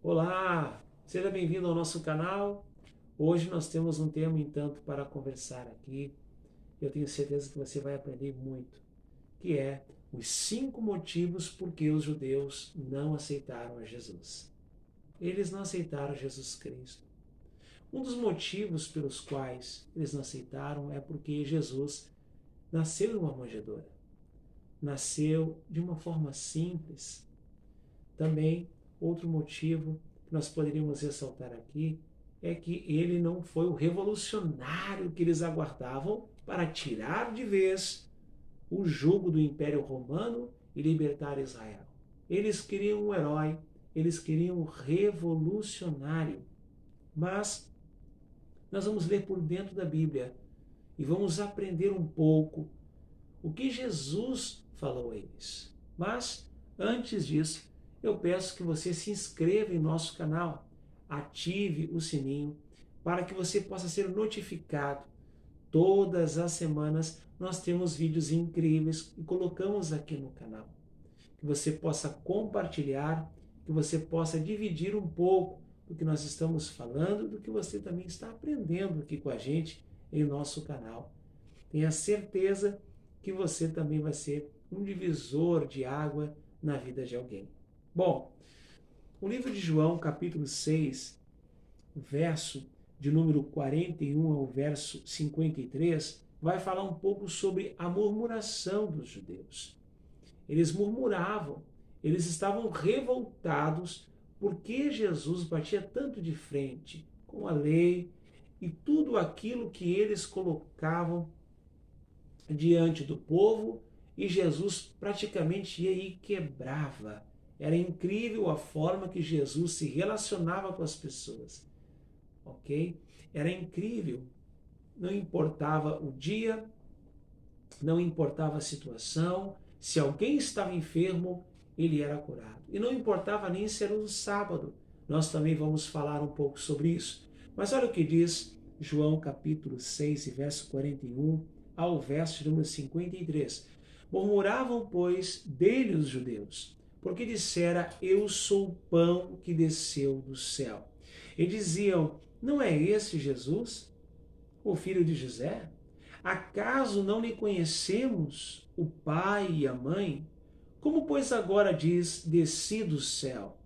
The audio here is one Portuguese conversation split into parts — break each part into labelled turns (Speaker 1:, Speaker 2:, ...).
Speaker 1: Olá, seja bem-vindo ao nosso canal. Hoje nós temos um tema entanto para conversar aqui. Eu tenho certeza que você vai aprender muito, que é os 5 motivos por que os judeus não aceitaram a Jesus. Eles não aceitaram Jesus Cristo. Um dos motivos pelos quais eles não aceitaram é porque Jesus nasceu em uma manjedoura. Nasceu de uma forma simples. Também, outro motivo que nós poderíamos ressaltar aqui é que ele não foi o revolucionário que eles aguardavam para tirar de vez o jugo do Império Romano e libertar Israel. Eles queriam um herói, eles queriam um revolucionário. Mas nós vamos ler por dentro da Bíblia e vamos aprender um pouco o que Jesus falou a eles. Mas, antes disso, eu peço que você se inscreva em nosso canal, ative o sininho para que você possa ser notificado. Todas as semanas nós temos vídeos incríveis e colocamos aqui no canal. Que você possa compartilhar, que você possa dividir um pouco do que nós estamos falando, do que você também está aprendendo aqui com a gente em nosso canal. Tenha certeza que você também vai ser um divisor de água na vida de alguém. Bom, o livro de João, capítulo 6, verso de número 41 ao verso 53, vai falar um pouco sobre a murmuração dos judeus. Eles murmuravam, eles estavam revoltados porque Jesus batia tanto de frente com a lei e tudo aquilo que eles colocavam diante do povo, e Jesus praticamente ia e quebrava. Era incrível a forma que Jesus se relacionava com as pessoas, ok? Era incrível. Não importava o dia, não importava a situação, se alguém estava enfermo, ele era curado. E não importava nem se era o sábado. Nós também vamos falar um pouco sobre isso. Mas olha o que diz João capítulo 6, verso 41 ao verso número 53. Murmuravam, pois, dele os judeus, porque dissera, eu sou o pão que desceu do céu. E diziam, não é esse Jesus, o filho de José? Acaso não lhe conhecemos o pai e a mãe? Como, pois, agora diz, desci do céu?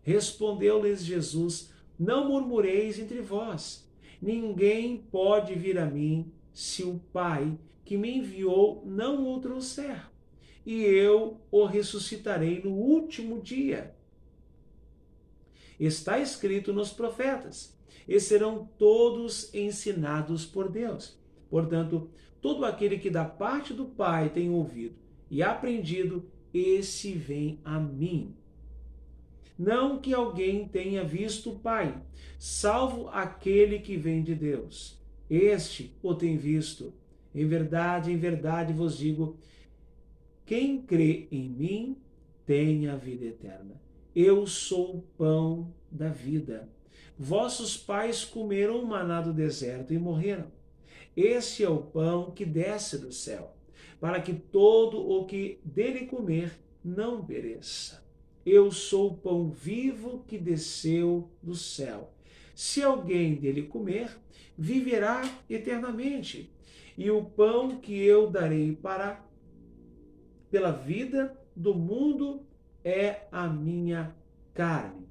Speaker 1: Respondeu-lhes Jesus, não murmureis entre vós. Ninguém pode vir a mim se o Pai que me enviou não o trouxer. E eu o ressuscitarei no último dia. Está escrito nos profetas, e serão todos ensinados por Deus. Portanto, todo aquele que da parte do Pai tem ouvido e aprendido, esse vem a mim. Não que alguém tenha visto o Pai, salvo aquele que vem de Deus. Este o tem visto. Em verdade vos digo, quem crê em mim tem a vida eterna. Eu sou o pão da vida. Vossos pais comeram o maná do deserto e morreram. Este é o pão que desce do céu, para que todo o que dele comer não pereça. Eu sou o pão vivo que desceu do céu. Se alguém dele comer, viverá eternamente. E o pão que eu darei pela vida do mundo é a minha carne.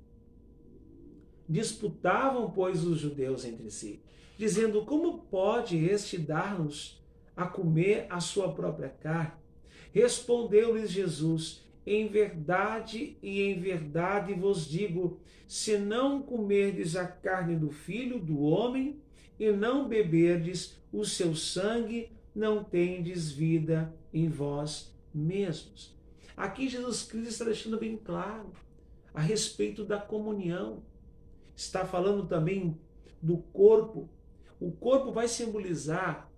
Speaker 1: Disputavam, pois, os judeus entre si, dizendo, como pode este dar-nos a comer a sua própria carne? Respondeu-lhes Jesus, em verdade e em verdade vos digo, se não comerdes a carne do Filho do homem e não beberdes o seu sangue, não tendes vida em vós mesmos. Aqui Jesus Cristo está deixando bem claro a respeito da comunhão. Está falando também do corpo. O corpo vai simbolizar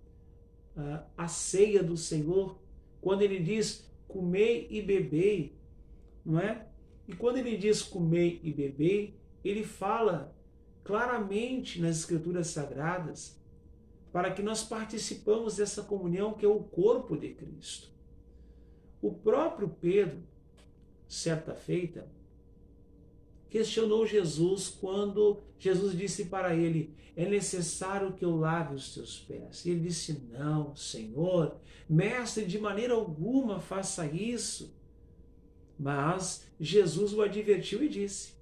Speaker 1: a ceia do Senhor, quando ele diz comei e bebei, não é? E quando ele diz comei e bebei, ele fala claramente nas Escrituras Sagradas para que nós participamos dessa comunhão que é o corpo de Cristo. O próprio Pedro, certa feita, questionou Jesus quando Jesus disse para ele: é necessário que eu lave os teus pés. E ele disse: não, Senhor, mestre, de maneira alguma faça isso. Mas Jesus o advertiu e disse: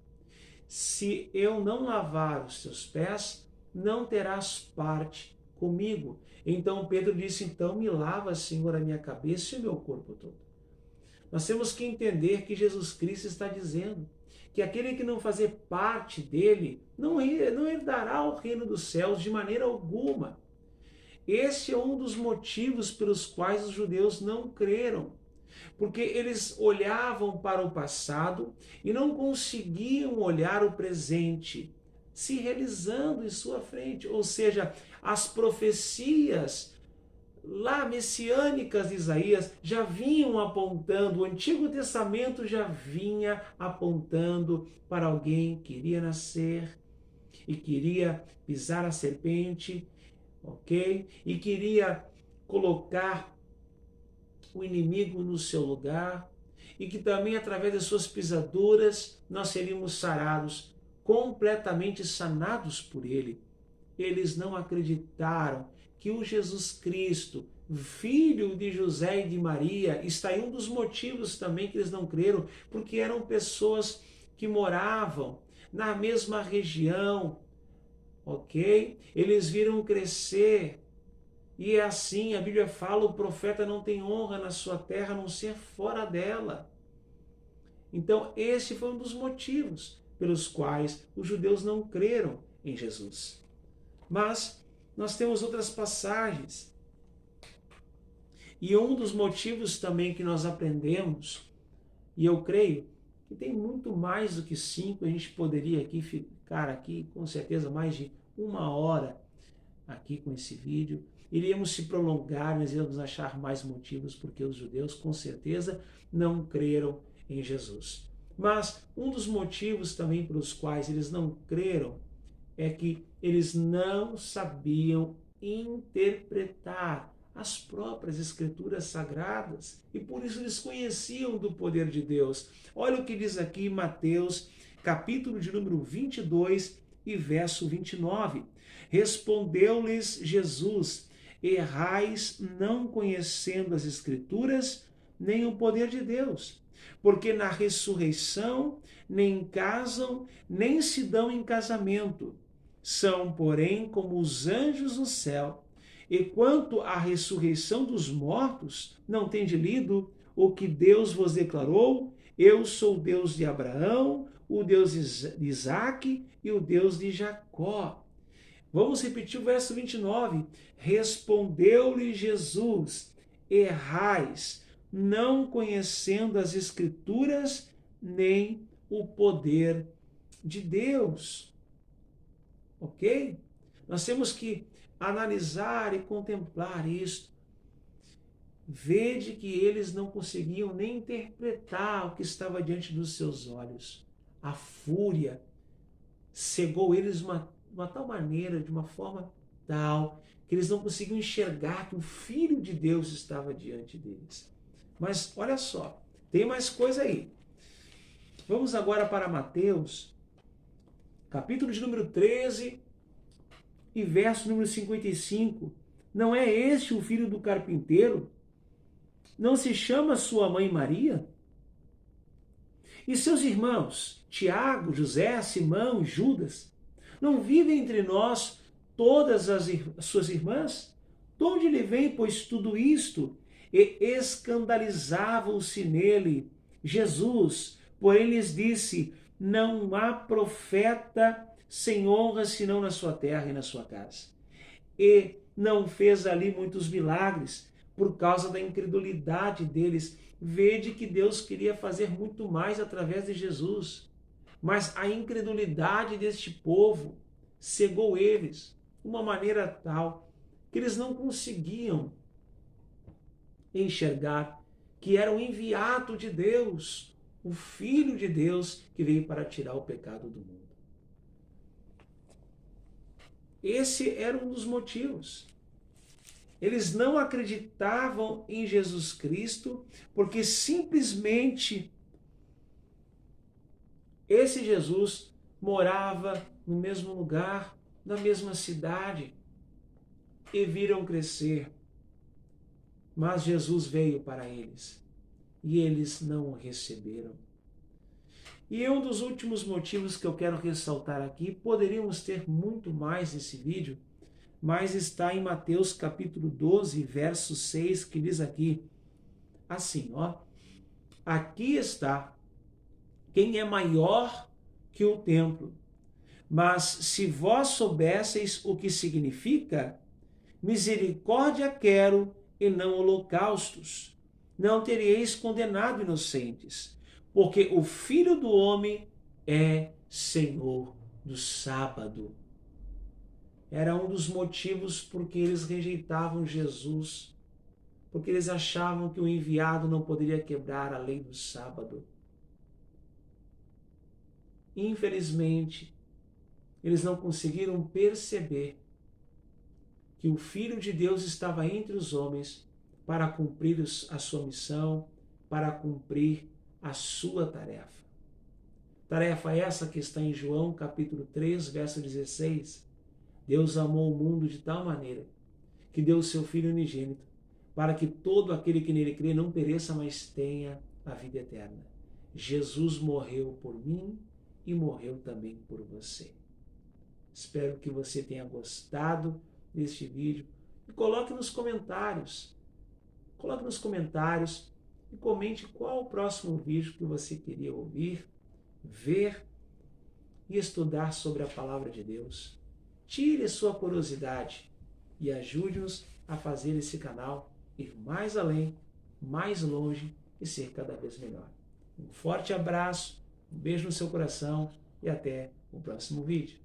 Speaker 1: se eu não lavar os teus pés, não terás parte comigo. Então Pedro disse: então me lava, Senhor, a minha cabeça e o meu corpo todo. Nós temos que entender que Jesus Cristo está dizendo que aquele que não fazer parte dele não herdará o reino dos céus de maneira alguma. Esse é um dos motivos pelos quais os judeus não creram, porque eles olhavam para o passado e não conseguiam olhar o presente se realizando em sua frente, ou seja, as profecias lá messiânicas de Isaías já vinham apontando, o Antigo Testamento já vinha apontando para alguém que iria nascer e queria pisar a serpente, ok? E queria colocar o inimigo no seu lugar, e que também através das suas pisaduras nós seríamos sarados, completamente sanados por ele. Eles não acreditaram que o Jesus Cristo, filho de José e de Maria, está aí um dos motivos também que eles não creram, porque eram pessoas que moravam na mesma região, ok? Eles viram crescer. E é assim, a Bíblia fala, o profeta não tem honra na sua terra, a não ser fora dela. Então, esse foi um dos motivos pelos quais os judeus não creram em Jesus. Mas nós temos outras passagens. E um dos motivos também que nós aprendemos, e eu creio que tem muito mais do que 5, a gente poderia aqui ficar aqui com certeza mais de 1 hora aqui com esse vídeo. Iríamos se prolongar, mas iríamos achar mais motivos, porque os judeus com certeza não creram em Jesus. Mas um dos motivos também pelos quais eles não creram é que eles não sabiam interpretar as próprias escrituras sagradas e por isso desconheciam do poder de Deus. Olha o que diz aqui Mateus, capítulo de número 22 e verso 29. Respondeu-lhes Jesus: errais não conhecendo as escrituras nem o poder de Deus, porque na ressurreição nem casam, nem se dão em casamento. São, porém, como os anjos no céu. E quanto à ressurreição dos mortos, não tende lido o que Deus vos declarou? Eu sou o Deus de Abraão, o Deus de Isaque e o Deus de Jacó. Vamos repetir o verso 29. Respondeu-lhe Jesus: errais, não conhecendo as Escrituras nem o poder de Deus. Ok? Nós temos que analisar e contemplar isso. Vede que eles não conseguiam nem interpretar o que estava diante dos seus olhos. A fúria cegou eles de uma tal maneira, de uma forma tal, que eles não conseguiam enxergar que o Filho de Deus estava diante deles. Mas olha só, tem mais coisa aí. Vamos agora para Mateus, capítulo de número 13 e verso número 55. Não é este o filho do carpinteiro? Não se chama sua mãe Maria? E seus irmãos, Tiago, José, Simão e Judas, não vivem entre nós todas as suas irmãs? De onde lhe vem, pois, tudo isto? E escandalizavam-se nele. Jesus, porém, lhes disse: não há profeta sem honra senão na sua terra e na sua casa. E não fez ali muitos milagres por causa da incredulidade deles. Vede que Deus queria fazer muito mais através de Jesus, mas a incredulidade deste povo cegou eles de uma maneira tal que eles não conseguiam enxergar que era o enviado de Deus, o Filho de Deus que veio para tirar o pecado do mundo. Esse era um dos motivos. Eles não acreditavam em Jesus Cristo porque simplesmente Esse Jesus morava no mesmo lugar, na mesma cidade, e viram crescer. Mas Jesus veio para eles e eles não o receberam. E um dos últimos motivos que eu quero ressaltar aqui, poderíamos ter muito mais nesse vídeo, mas está em Mateus capítulo 12, verso 6, que diz aqui, assim, ó, aqui está quem é maior que o templo, mas se vós soubesseis o que significa, misericórdia quero e não holocaustos, não teríeis condenado inocentes, porque o Filho do Homem é Senhor do sábado. Era um dos motivos por que eles rejeitavam Jesus, porque eles achavam que o enviado não poderia quebrar a lei do sábado. Infelizmente, eles não conseguiram perceber que o Filho de Deus estava entre os homens para cumprir a sua missão, para cumprir a sua tarefa. Tarefa essa que está em João capítulo 3, verso 16. Deus amou o mundo de tal maneira que deu o seu Filho unigênito, para que todo aquele que nele crê não pereça, mas tenha a vida eterna. Jesus morreu por mim e morreu também por você. Espero que você tenha gostado deste vídeo e coloque nos comentários. Coloque nos comentários e comente qual o próximo vídeo que você queria ouvir, ver e estudar sobre a palavra de Deus. Tire sua curiosidade e ajude-nos a fazer esse canal ir mais além, mais longe e ser cada vez melhor. Um forte abraço, um beijo no seu coração e até o próximo vídeo.